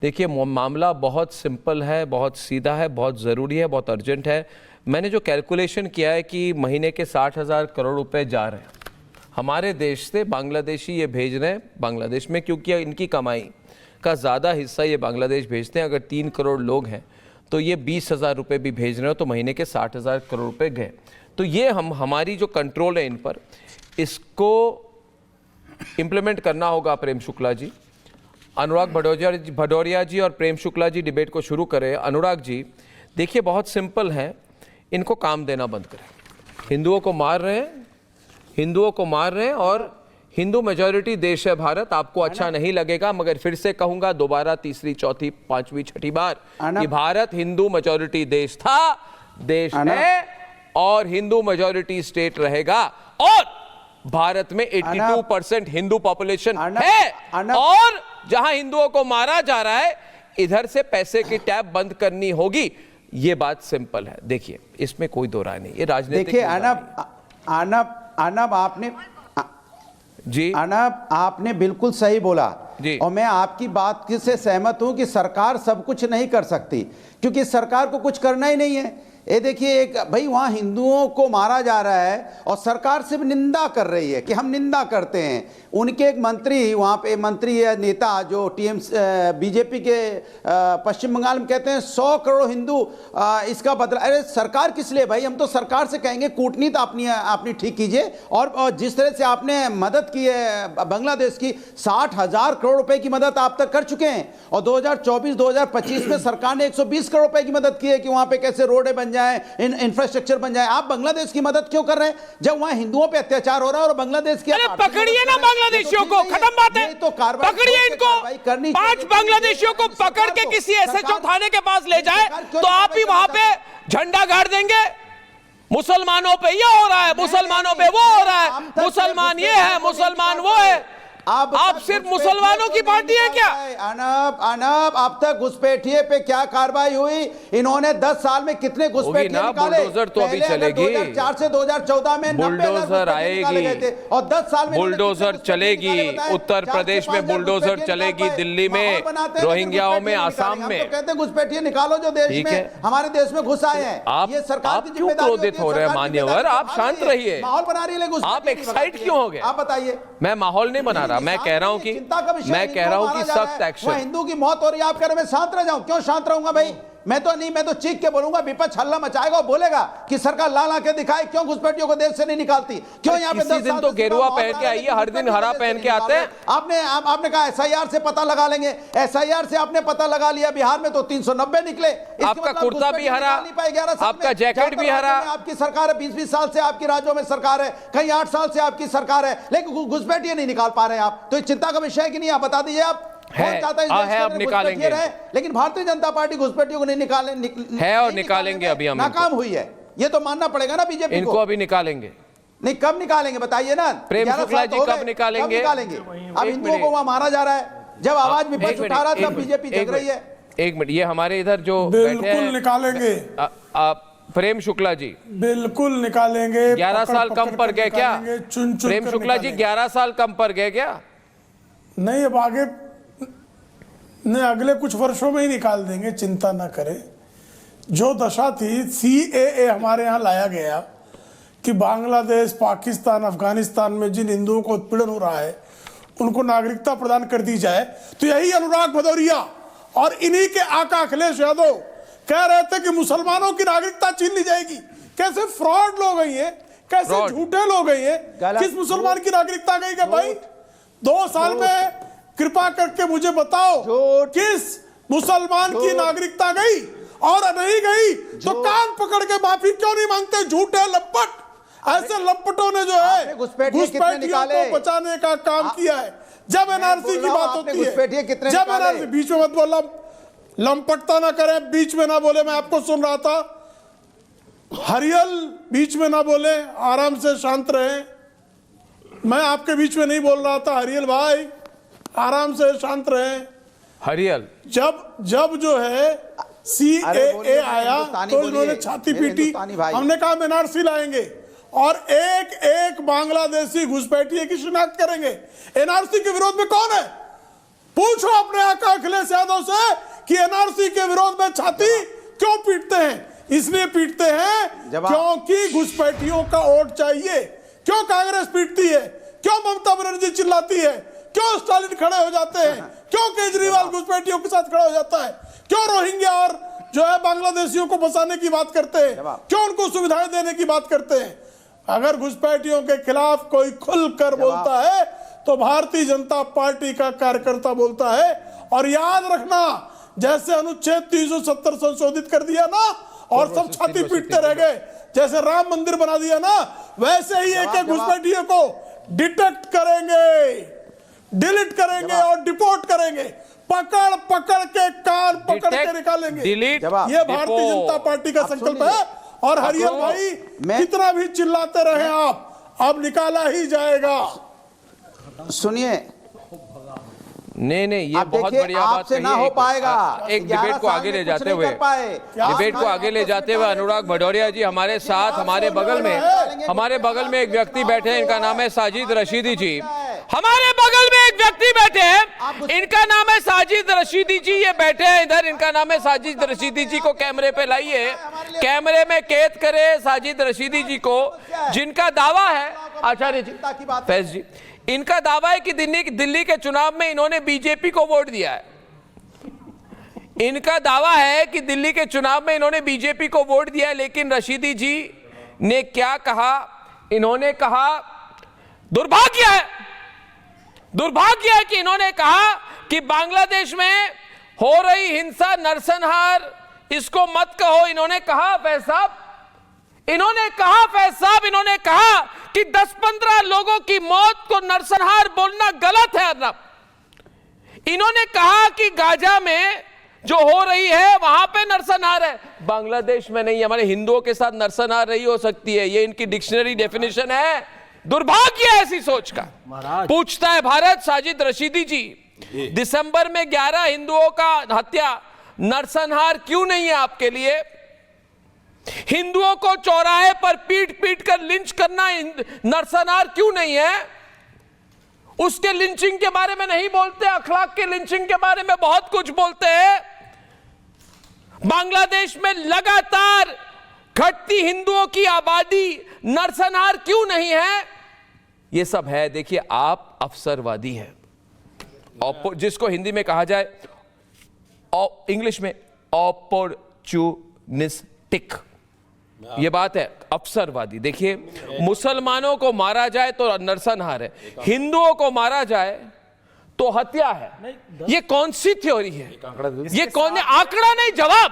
देखिए मामला बहुत सिंपल है, बहुत सीधा है, बहुत ज़रूरी है, बहुत अर्जेंट है। मैंने जो कैलकुलेशन किया है कि महीने के 60,000 करोड़ रुपए जा रहे हैं हमारे देश से, बांग्लादेशी ये भेज रहे हैं बांग्लादेश में, क्योंकि इनकी कमाई का ज़्यादा हिस्सा ये बांग्लादेश भेजते हैं। अगर 3 करोड़ लोग हैं तो ये 20,000 रुपये भी भेज रहे हो तो महीने के 60,000 करोड़ रुपये गए। तो ये हमारी जो कंट्रोल है इन पर, इसको इम्प्लीमेंट करना होगा। प्रेम शुक्ला जी, अनुराग भदौरिया जी और प्रेम शुक्ला जी डिबेट को शुरू करें। अनुराग जी, देखिए बहुत सिंपल है, इनको काम देना बंद करें। हिंदुओं को मार रहे हैं, हिंदुओं को मार रहे हैं, और हिंदू मेजॉरिटी देश है भारत। आपको अच्छा नहीं लगेगा, मगर फिर से कहूंगा दोबारा, तीसरी, चौथी, पांचवी, छठी बार कि भारत हिंदू मेजॉरिटी देश था, देश है और हिंदू मेजॉरिटी स्टेट रहेगा। और भारत में 82% हिंदू पॉपुलेशन है, और जहां हिंदुओं को मारा जा रहा है, इधर से पैसे की टैप बंद करनी होगी। ये बात सिंपल है, देखिए इसमें कोई दो राय नहीं। ये राजनीतिक देखिए अनब आपने जी, अनब आपने बिल्कुल सही बोला जी। और मैं आपकी बात से सहमत हूं कि सरकार सब कुछ नहीं कर सकती, क्योंकि सरकार को कुछ करना ही नहीं है। ये देखिए, एक भाई वहाँ हिंदुओं को मारा जा रहा है और सरकार सिर्फ निंदा कर रही है कि हम निंदा करते हैं। उनके एक मंत्री, वहाँ पे मंत्री या नेता जो बीजेपी के पश्चिम बंगाल में कहते हैं 100 करोड़ हिंदू इसका बदला। अरे सरकार किस लिए भाई? हम तो सरकार से कहेंगे कूटनीति अपनी ठीक कीजिए, और जिस तरह से आपने मदद की है बांग्लादेश की, 60,000 करोड़ रुपए की मदद आप तक कर चुके हैं, और 2024-2025 में सरकार ने 120 करोड़ रुपए की मदद की है कि वहाँ पे कैसे रोडें बन जाए, इंफ्रास्ट्रक्चर बन जाए। आप बांग्लादेश की मदद क्यों कर रहे हैं जब वहां हिंदुओं पे अत्याचार हो रहा है और बांग्लादेश की? पकड़िए ना बांग्लादेशियों को, खत्म बात है। तो पकड़िए इनको, 5 बांग्लादेशियों को पकड़ के किसी एसएचओ थाने के पास ले जाए तो आप ही वहां पे झंडा गाड़ देंगे। मुसलमानों पे ये हो रहा है, मुसलमानों पे वो हो रहा है, मुसलमान ये है, मुसलमान वो है। आप सिर्फ मुसलमानों की पार्टी है क्या? अनब अब तक घुसपैठिए पे क्या कार्रवाई हुई? इन्होंने 10 साल में कितने घुसपैठिए निकाले? बुलडोजर तो अभी चलेगी, 2004 से 2014 में बुलडोजर आएगी, और 10 साल में बुलडोजर चलेगी। उत्तर प्रदेश में बुलडोजर चलेगी, दिल्ली में, रोहिंग्याओं में, आसाम में। कहते हैं घुसपैठिए निकालो जो देश में, हमारे देश में घुस आए हैं। ये सरकार की क्यों क्रोधित हो रहे हैं मान्यवर? आप शांत रहिए। माहौल बना रही है, आप एक्साइट क्यों हो गए? आप बताइए। मैं माहौल नहीं बना रहा, मैं कह रहा हूं कि सख्त एक्शन। हिंदू की मौत हो रही है, आप कह रहे हैं मैं शांत रह जाऊं? क्यों शांत रहूंगा भाई? मैं तो चीख के बोलूंगा, विपक्ष हल्ला मचाएगा और बोलेगा कि सरकार ला के दिखाए क्यों घुसपैठियों को देश से नहीं निकालती, क्यों यहाँ पे 10 दिन तो गेरुआ पहन के आइए, हर दिन हरा पहन के आते हैं। आपने कहा एसआईआर से पता लगा लेंगे, एसआईआर से आपने पता लगा लिया, बिहार में तो 390 निकले। आपका कुर्ता भी हरा, आपका जैकेट भी हरा। आपकी सरकार है, 20-20 साल से आपकी राज्यों में सरकार है, कहीं 8 साल से आपकी सरकार है, लेकिन घुसपैठिए नहीं निकाल पा रहे हैं आप। तो इस चिंता का विषय है कि नहीं? आप बता दीजिए। आप अब निकालेंगे, लेकिन भारतीय जनता पार्टी घुसपैठियों को नहीं निकाले है, और निकालेंगे अभी हम। नाकाम हुई है, ये तो मानना पड़ेगा ना बीजेपी को। इनको अभी निकालेंगे। नहीं, कब निकालेंगे बताइए ना? प्रेम शुक्ला जी, कब निकालेंगे? अब हिंदुओं को वहां मारा जा रहा है, जब आवाज विपक्ष उठा रहा तब बीजेपी जग रही है। एक मिनट, ये हमारे इधर जो बैठे हैं, निकालेंगे। प्रेम शुक्ला जी, बिल्कुल निकालेंगे। 11 साल कम पर गए क्या? प्रेम शुक्ला जी, 11 साल कम पर गए क्या? नहीं, अब आगे नहीं, अगले कुछ वर्षों में ही निकाल देंगे, चिंता ना करें। जो दशा थी, CAA हमारे यहाँ लाया गया कि बांग्लादेश, पाकिस्तान, अफगानिस्तान में जिन हिंदुओं को उत्पीड़न हो रहा है उनको नागरिकता प्रदान कर दी जाए, तो यही अनुराग भदौरिया और इन्हीं के आका अखिलेश यादव कह रहे थे कि मुसलमानों की नागरिकता छीन ली जाएगी। कैसे फ्रॉड लोग हैं ये, कैसे झूठे लोग हैं ये? किस मुसलमान की नागरिकता गई क्या भाई? 2 साल में कृपा करके मुझे बताओ किस मुसलमान की नागरिकता गई, और नहीं गई तो कान पकड़ के माफी क्यों नहीं मांगते? झूठे लंपट। ऐसे लंपटों ने जो है घुसपैठियों को बचाने का काम किया है। जब एनआरसी की बात होती है, जब एनआरसी, बीच में मत बोलना, लंपटता ना करें, बीच में ना बोले। मैं आपको सुन रहा था, हरियल बीच में ना बोले, आराम से शांत रहे। मैं आपके बीच में नहीं बोल रहा था, हरियल भाई आराम से शांत रहे। हरियल, जब जो है CAA आया तो इन्होंने छाती पीटी, हमने कहा हम एनआरसी लाएंगे और एक एक बांग्लादेशी घुसपैठिए की शिनाख्त करेंगे। एनआरसी के विरोध में कौन है? पूछो अपने आका अखिलेश यादव से कि एनआरसी के विरोध में छाती क्यों पीटते हैं। इसलिए पीटते हैं क्योंकि घुसपैठियों का वोट चाहिए। क्यों कांग्रेस पीटती है, क्यों ममता बनर्जी चिल्लाती है, क्यों स्टालिन खड़े हो जाते हैं, क्यों केजरीवाल घुसपैठियों के साथ खड़ा हो जाता है, क्यों रोहिंग्या और जो है बांग्लादेशियों को बसाने की बात करते हैं, क्यों उनको सुविधाएं देने की बात करते हैं। अगर घुसपैठियों के खिलाफ कोई खुलकर बोलता है तो भारतीय जनता पार्टी का कार्यकर्ता बोलता है। और याद रखना, जैसे अनुच्छेद 370 संशोधित कर दिया ना और सब छाती पीटते रह गए, जैसे राम मंदिर बना दिया ना, वैसे ही एक एक घुसपैठियों को डिटेक्ट करेंगे, डिलीट करेंगे और डिपोर्ट करेंगे। पकड़ पकड़ के कान पकड़ के निकालेंगे। ये भारतीय जनता पार्टी का संकल्प है। और हरियल भाई, कितना भी चिल्लाते रहे आप, अब निकाला ही जाएगा। सुनिए, नहीं, ये बहुत बढ़िया बात आपसे ना हो पाएगा। एक डिबेट को आगे ले जाते हुए अनुराग भदौरिया जी हमारे साथ, हमारे बगल में एक व्यक्ति बैठे हैं, इनका नाम है साजिद रशीदी जी। हमारे बगल में एक व्यक्ति बैठे हैं, इनका नाम है साजिद रशीदी जी। ये बैठे हैं इधर, इनका नाम है साजिद रशीदी जी को कैमरे पे लाइए, कैमरे में कैद करे साजिद रशीदी जी को, जिनका दावा है, आचार्य जी, फैज जी, इनका दावा है कि दिल्ली के चुनाव में इन्होंने बीजेपी को वोट दिया है। इनका दावा है कि दिल्ली के चुनाव में इन्होंने बीजेपी को वोट दिया है। लेकिन रशीदी जी ने क्या कहा? इन्होंने कहा, दुर्भाग्य है कि इन्होंने कहा कि बांग्लादेश में हो रही हिंसा नरसंहार, इसको मत कहो। इन्होंने कहा फैज साहब, इन्होंने कहा कि 10-15 लोगों की मौत को नरसंहार बोलना गलत है। इन्होंने कहा कि गाजा में जो हो रही है वहां पे नरसंहार है, बांग्लादेश में नहीं, हमारे हिंदुओं के साथ नरसंहार नहीं हो सकती है। ये इनकी डिक्शनरी डेफिनेशन है। दुर्भाग्य है ऐसी सोच का। पूछता है भारत, साजिद रशीदी जी, दिसंबर में 11 हिंदुओं का हत्या नरसंहार क्यों नहीं है आपके लिए? हिंदुओं को चौराहे पर पीट कर लिंच करना नरसंहार क्यों नहीं है? उसके लिंचिंग के बारे में नहीं बोलते, अखलाक के लिंचिंग के बारे में बहुत कुछ बोलते हैं। बांग्लादेश में लगातार घटती हिंदुओं की आबादी, नरसंहार क्यों नहीं है? यह सब है। देखिए, आप अवसरवादी हैं, जिसको हिंदी में कहा जाए, इंग्लिश में ऑपोर्चुनिस्टिक, ये बात है, अवसरवादी। देखिए, मुसलमानों को मारा जाए तो नरसंहार है, हिंदुओं को मारा जाए तो हत्या है। ये कौन सी थ्योरी है? ये कौन है? आंकड़ा नहीं, जवाब।